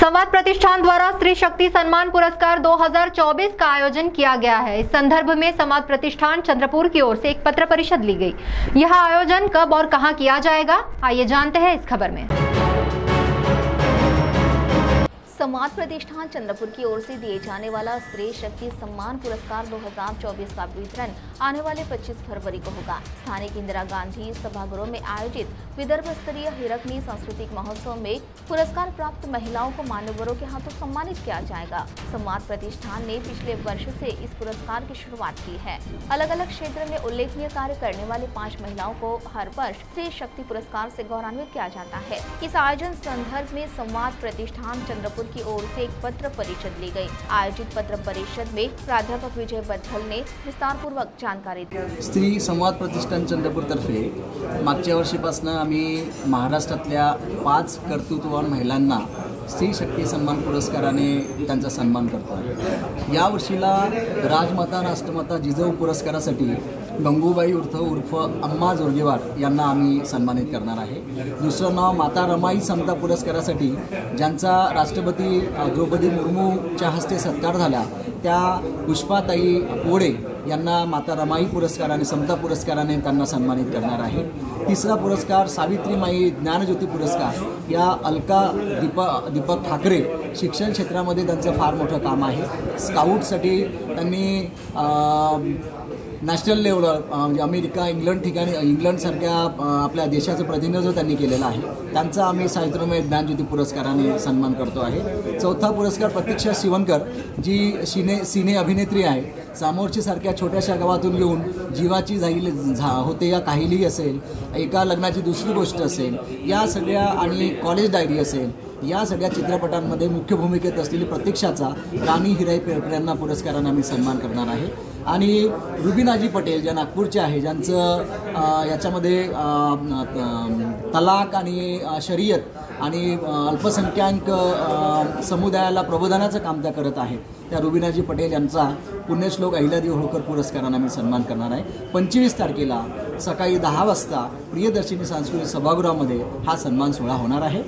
संवाद प्रतिष्ठान द्वारा स्त्री शक्ति सम्मान पुरस्कार 2024 का आयोजन किया गया है। इस संदर्भ में संवाद प्रतिष्ठान चंद्रपुर की ओर से एक पत्र परिषद ली गई। यह आयोजन कब और कहां किया जाएगा, आइए जानते हैं इस खबर में। संवाद प्रतिष्ठान चंद्रपुर की ओर से दिए जाने वाला स्त्री शक्ति सम्मान पुरस्कार 2024 का वितरण आने वाले 25 फरवरी को होगा। स्थानीय इंदिरा गांधी सभागृह में आयोजित विदर्भ स्तरीय हिरकनी सांस्कृतिक महोत्सव में पुरस्कार प्राप्त महिलाओं को मान्यवरों के हाथों सम्मानित किया जाएगा। संवाद प्रतिष्ठान ने पिछले वर्ष से इस पुरस्कार की शुरुआत की है। अलग अलग क्षेत्र में उल्लेखनीय कार्य करने वाले 5 महिलाओं को हर वर्ष स्त्री शक्ति पुरस्कार से गौरवान्वित किया जाता है। इस आयोजन संदर्भ में संवाद प्रतिष्ठान चंद्रपुर की ओर से एक पत्र परिषद ली गई। आयोजित पत्र परिषद में प्राध्यापक विजय बद्धल ने विस्तार पूर्वक जानकारी दी। स्त्री संवाद प्रतिष्ठान चंद्रपूर तर्फे मागच्या वर्षीपासून आम्ही महाराष्ट्रातल्या 5 कर्तृत्ववान महिलांना स्त्री शक्ती सम्मान पुरस्काराने त्यांचा सन्मान करतो। या वर्षीला राजमाता राष्ट्रमाता जिजाऊ पुरस्कारासाठी गंगूबाई उर्फ अम्मा जोरगेवार यांना आम्ही सन्मानित करणार आहे। दुसरं नाव माता रमाई समता पुरस्कारासाठी ज्यांचा राष्ट्रपती द्रौपदी मुर्मूच्या हस्ते सत्कार झाला त्या पुष्पाताई पोळे यांना माता रमाई पुरस्काराने समता पुरस्काराने त्यांना सन्मानित करणार आहे। तिसरा पुरस्कार सावित्रीमाई ज्ञानज्योती पुरस्कार या अलका दीपक ठाकरे शिक्षण क्षेत्रामध्ये त्यांचं फार मोठं काम आहे। स्काउटसाठी त्यांनी नॅशनल लेवलवर म्हणजे अमेरिका इंग्लंडसारख्या आपल्या देशाचं प्रतिनिधित्व त्यांनी केलेलं आहे। त्यांचा आम्ही सावित्रीमाई ज्ञानज्योती पुरस्काराने सन्मान करतो आहे। चौथा पुरस्कार प्रतीक्षा शिवनकर जी सिने अभिनेत्री आहे। सामोरची सारख्या छोट्याशा गावातून येऊन जीवाची होते या काहिली असेल, एका लग्नाची दुसरी गोष्ट असेल, या सगळ्या आणि कॉलेज डायरी असेल, या सगळ्या चित्रपटांमध्ये मुख्य भूमिकेत असलेली प्रतीक्षाचा राणी हिराई यांना पुरस्काराने आम्ही सन्मान करणार आहे। आणि रुबीनाजी पटेल ज्या नागपूरच्या आहे, ज्यांचं याच्यामध्ये तलाक आणि शरीयत आणि अल्पसंख्याक समुदायाला प्रबोधनाचं काम त्या करत आहेत। त्या रुबीनाजी पटेल यांचा पुण्यश्लोक अहिल्यादेवी होळकर पुरस्काराने आम्ही सन्मान करणार आहे। 25 तारखेला सकाळी 10 वाजता प्रियदर्शिनी सांस्कृतिक सभागृहामध्ये हा सन्मान सोहळा होणार आहे।